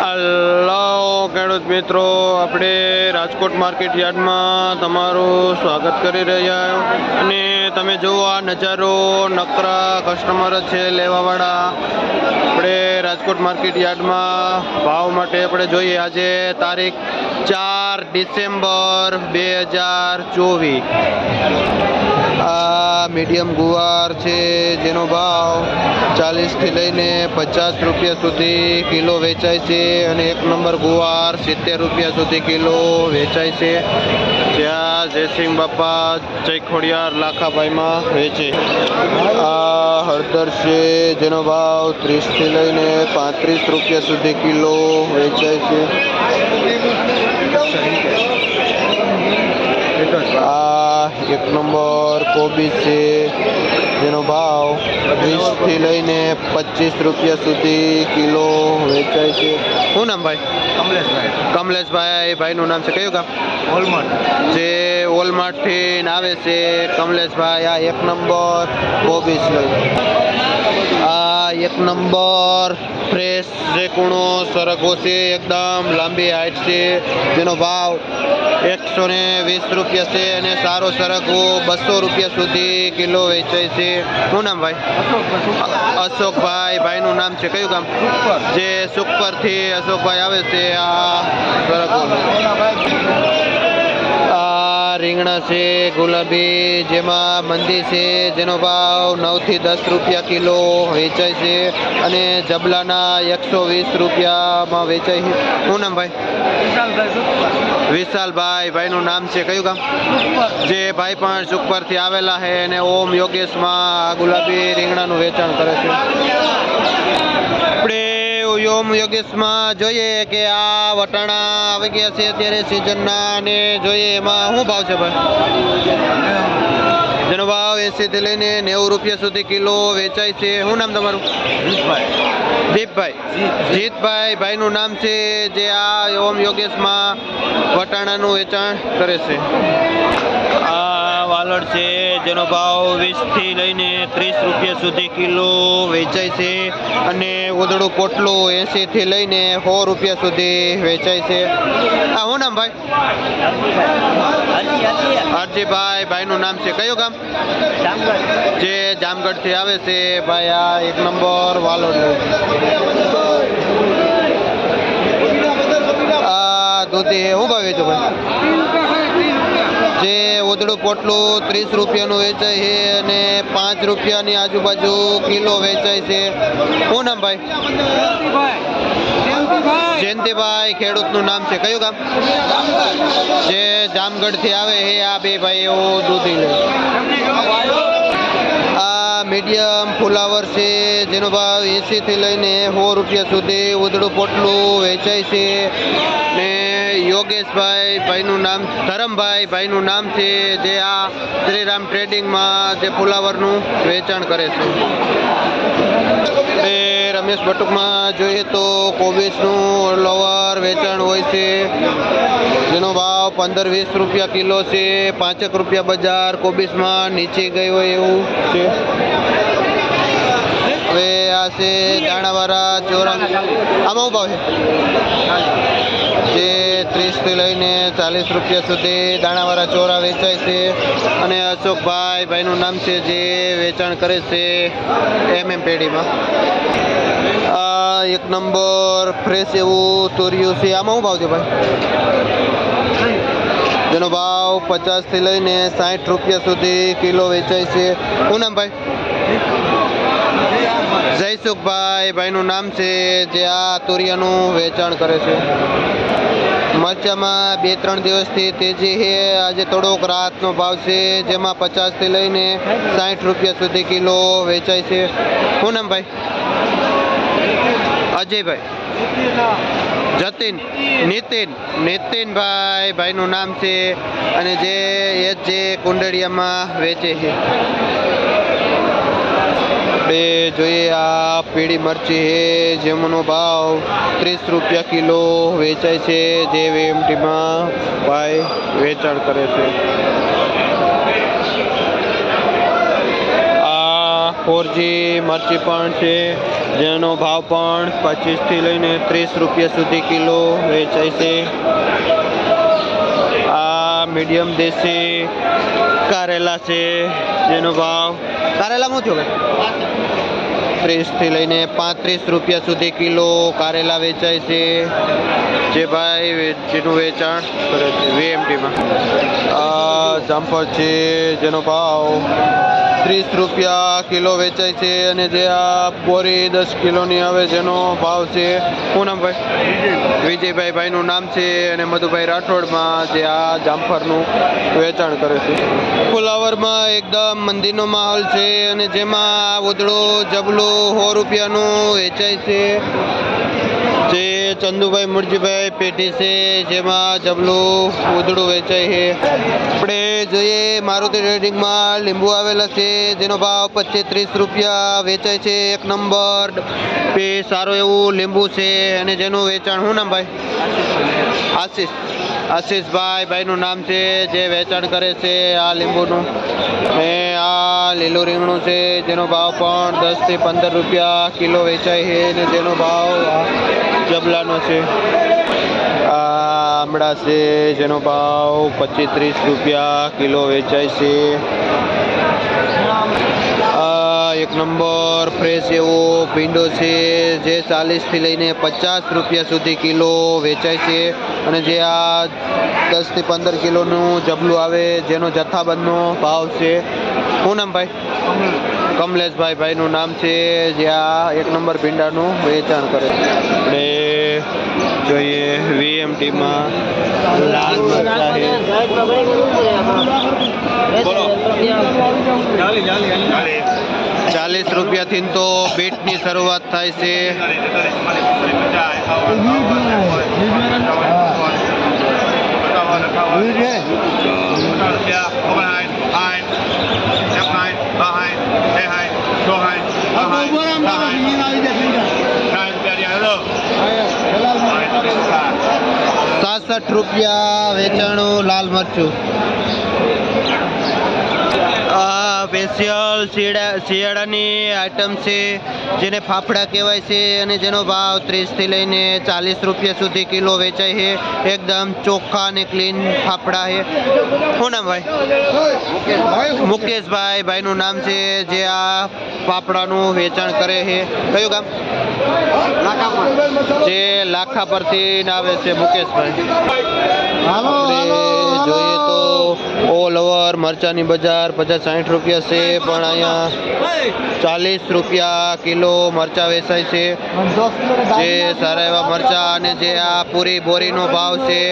Hello ખેડૂત મિત્રો, આપણે રાજકોટ માર્કેટ યાર્ડમાં તમારું સ્વાગત કરી રહ્યા અને તમે જુઓ આ નજારો, નકરા કસ્ટમર છે લેવાવાળા. આપણે રાજકોટ માર્કેટ યાર્ડમાં ભાવ માટે આપણે જોઈએ આજે તારીખ 4 ડિસેમ્બર 2024. આ મીડિયમ ગુવાર છે જેનો ભાવ 40 થી લઈને 50 રૂપિયા સુધી કિલો વેચાય છે અને એક નંબર ગુવાર 70 રૂપિયા સુધી કિલો વેચાય છે. જ્યાં જયસિંહ બાપા ચૈખોડિયાર લાખાભાઈમાં વેચે. આ હળદર છે જેનો ભાવ 30 થી લઈને 35 રૂપિયા સુધી કિલો વેચાય છે. આ એક નંબર કોબી છે જેનો ભાવ 20 થી લઈને 25 રૂપિયા સુધી કિલો વેચાય છે. શું નામ ભાઈ? કમલેશભાઈ. ભાઈનું નામ છે કયું ગામ? વોલમાર્ટ. જે વોલમાર્ટ થી આવે છે કમલેશભાઈ. આ એક નંબર કોબીસ લઈ. આ એક નંબર ફ્રેશ જે કૂણો સરગવો છે, એકદમ લાંબી હાઈટ છે જેનો ભાવ 120 રૂપિયા છે અને સારો સરગવો 200 રૂપિયા સુધી કિલો વેચાય છે. શું નામ ભાઈ? અશોકભાઈ. ભાઈનું નામ છે કયું ગામ? જે સુખપર થી અશોકભાઈ આવે છે. આ સરગવો રીંગણા છે ગુલાબી જેમાં મંદી છે જેનો ભાવ 9 થી 10 રૂપિયા કિલો વેચાય છે અને જબલાના 120 રૂપિયામાં વેચાય છે. શું નામ ભાઈ? વિશાલભાઈ. ભાઈનું નામ છે કયું ગામ? જે ભાઈ પણ સુખપર થી આવેલા છે અને ઓમ યોગેશમાં ગુલાબી રીંગણાનું વેચાણ કરે છે. આપણે ઓમ યોગેશમાં જોઈએ કે આ વટાણા આવી ગયા છે અત્યારે સિઝનના અને જોઈએ એમાં શું ભાવ છે ભાઈ? જેનો ભાવ 80 થી લઈને 90 રૂપિયા સુધી કિલો વેચાય છે. શું નામ તમારું? દીપભાઈ. જીતભાઈ. ભાઈનું નામ છે જે આ ઓમ યોગેશમાં વટાણાનું વેચાણ કરે છે. આ વાલડ છે જેનો ભાવ 20 થી લઈને 30 રૂપિયા સુધી કિલો વેચાય છે અને ઉધડું પોટલું 80 થી લઈને 100 રૂપિયા સુધી વેચાય છે. આ શું નામ ભાઈ? હરજીભાઈ. ભાઈનું નામ છે કયું ગામ? જે જામગઢ થી આવે છે ભાઈ. આ એક નંબર વાલોડ. આ દૂધી શું ભાવ વેચો ભાઈ? જે ઉધડું પોટલું 30 રૂપિયાનું વેચાય છે અને 5 રૂપિયાની આજુબાજુ કિલો વેચાય છે. શું નામ ભાઈ? જયંતિભાઈ. ખેડૂતનું નામ છે કયું ગામ? જે જામગઢ થી આવે છે. આ બે ભાઈઓ દૂધી લે. આ મીડિયમ ફુલાવર છે જેનો ભાવ 80 થી લઈને 100 રૂપિયા સુધી ઉધડું પોટલું વેચાય છે ને યોગેશભાઈ ભાઈનું નામ, ધરમભાઈ ભાઈનું નામ છે જે આ શ્રીરામ ટ્રેડિંગમાં જે ફુલાવરનું વેચાણ કરે છે. રમેશ બટુકમાં જોઈએ તો કોબીજનું લવર વેચાણ હોય છે જેનો ભાવ 15-20 રૂપિયા કિલો છે. 5 રૂપિયા બજાર કોબીજમાં નીચે ગઈ હોય એવું છે. હવે આ છે દાણાવાળા ચોરા. આમાં શું ભાવ છે? જે 30 થી લઈને 40 રૂપિયા સુધી દાણાવાળા ચોરા વેચાય છે અને અશોકભાઈ ભાઈનું નામ છે જે વેચાણ કરે છે પેડીમાં. આ એક નંબર ફ્રેશ એવું તુરિયું છે. આમાં શું ભાવ છે ભાઈ? જેનો ભાવ 50 થી લઈને 60 રૂપિયા સુધી કિલો વેચાય છે. શું નામ ભાઈ? જયસુખભાઈ. ભાઈનું નામ છે જે આ તુરિયાનું વેચાણ કરે છે. મરચામાં 2-3 દિવસથી તેજી છે. આજે થોડોક રાહતનો ભાવ છે જેમાં 50 થી લઈને 60 રૂપિયા સુધી કિલો વેચાય છે. શું નામ ભાઈ? અજયભાઈ. જતીન. નીતિનભાઈ. ભાઈનું નામ છે અને જે કુંડળિયામાં વેચે છે. આપણે જોઈએ આ પીળી મરચી છે જેમનો ભાવ 30 રૂપિયા કિલો વેચાય છે જે વેમટીમાં ભાઈ વેચાણ કરે છે. આ 4G મરચી પણ છે, જેનો ભાવ પણ 25 થી લઈને 30 રૂપિયા સુધી કિલો વેચાય છે. આ મીડિયમ દેશી કારેલા છે, જેનો ભાવ કારેલા શું થયો ભાઈ 30 થી લઈને 35 રૂપિયા સુધી કિલો કારેલા વેચાય છે, જે ભાઈ જેનું વેચાણ કરે છે VMTમાં. આ જામફળ છે, જેનો ભાવ 30 રૂપિયા કિલો વેચાય છે, અને જે આ બોરી 10 કિલોની આવે જેનો ભાવ છે શું નામ ભાઈ વિજયભાઈ ભાઈનું નામ છે, અને મધુભાઈ રાઠોડમાં જે આ જામફળનું વેચાણ કરે છે. ફુલાવરમાં એકદમ મંદીનો માહોલ છે, અને જેમાં ઉધડો જબલું 100 રૂપિયાનું વેચાય છે, જે ચંદુભાઈ મુરજીભાઈ પેઢી છે, જેમાં જબલું ઉધડું વેચાય છે. આપણે જોઈએ મારુતિ ટ્રેડિંગમાં લીંબુ આવેલા છે, જેનો ભાવ 25-30 રૂપિયા વેચાય છે. એક નંબર સારું એવું લીંબુ છે, અને જેનું વેચાણ શું નામ ભાઈ આશીષભાઈ ભાઈનું નામ છે, જે વેચાણ કરે છે આ લીંબુનું. અને આ લીલું રીંગણું છે, જેનો ભાવ પણ 10 થી 15 રૂપિયા કિલો વેચાય છે, અને જેનો ભાવ જબલાનો છે. આ આમળા છે, જેનો ભાવ 25-30 રૂપિયા કિલો વેચાય છે. આ એક નંબર ફ્રેશ એવો ભીંડો છે, જે 40 થી લઈને 50 રૂપિયા સુધી કિલો વેચાય છે, અને જે આ 10 થી 15 કિલોનું જબલું આવે જેનો જથ્થાબંધનો ભાવ છે શું નામ ભાઈ કમલેશભાઈ ભાઈનું નામ છે, જે આ એક નંબર ભીંડાનું વેચાણ કરે છે. આપણે જોઈએ VMTમાં લાલ મરચા છે, 40 રૂપિયાથી તો બીટની શરૂઆત થાય છે. ₹67 વેચાણું લાલ મરચું. સ્પેશિયલ શિયાળાની આઈટમ છે, જેને ફાફડા કહેવાય છે, અને જેનો ભાવ 30 થી લઈને 40 રૂપિયા સુધી કિલો વેચાય છે. એકદમ ચોખ્ખા અને ક્લીન ફાફડા છે. શું નામ ભાઈ મુકેશભાઈ ભાઈનું નામ છે, જે આ ફાફડાનું વેચાણ કરે છે. કયું ગામ જે લાખા પરથી આવે છે મુકેશભાઈ. જોઈએ તો ઓલ ઓવર મરચાની બજાર 50-60 રૂપિયા છે, પણ અહીંયા 40 રૂપિયા કિલો મરચા વેચાય છે, જે સારા એવા મરચા. અને જે આ પૂરી બોરીનો ભાવ છે,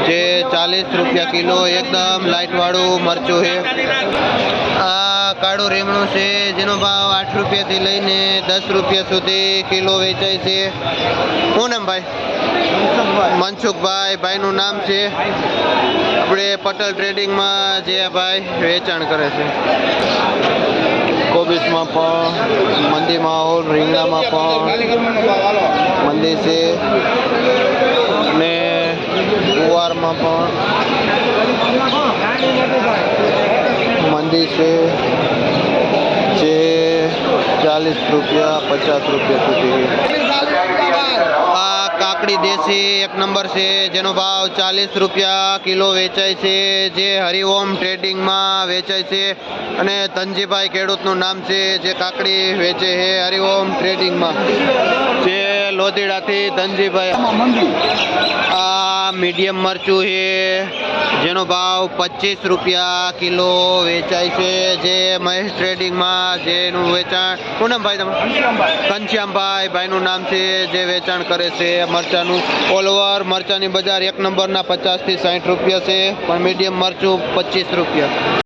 જે 40 રૂપિયા કિલો એકદમ લાઇટ વાળું મરચું છે. આ કાળું રીંગણું છે, જેનો ભાવ 8 રૂપિયાથી લઈને 10 રૂપિયા સુધી કિલો વેચાય છે. શું નામ ભાઈ મનસુખભાઈ ભાઈનું નામ છે. આપણે પટેલ ટ્રેડિંગમાં જે ભાઈ વેચાણ કરે છે. કોબીસમાં પણ મંદી માહોલ, રીંગણામાં પણ મંદી છે, અને ગુવારમાં પણ મંદી છે, જે 40 રૂપિયા 50 રૂપિયા સુધી. આ કાકડી દેશી એક નંબર છે, જેનો ભાવ 40 રૂપિયા કિલો વેચાય છે, જે હરિઓમ ટ્રેડિંગમાં વેચાય છે, અને ધનજીભાઈ ખેડૂતનું નામ છે, જે કાકડી વેચે છે હરિઓમ ટ્રેડિંગમાં, જે લોધીડાથી ધનજીભાઈ. આ મીડિયમ મરચું છે, જેનો ભાવ 25 રૂપિયા કિલો વેચાય છે, જે મહેશ ટ્રેડિંગમાં જેનું વેચાણ. શું નામ ભાઈ તમે ઘનશ્યામભાઈ ભાઈનું નામ છે, જે વેચાણ કરે છે મરચાનું. ઓલ ઓવર મરચાની બજાર એક નંબરના 50 થી 60 રૂપિયા છે, પણ મીડિયમ મરચું 25 રૂપિયા.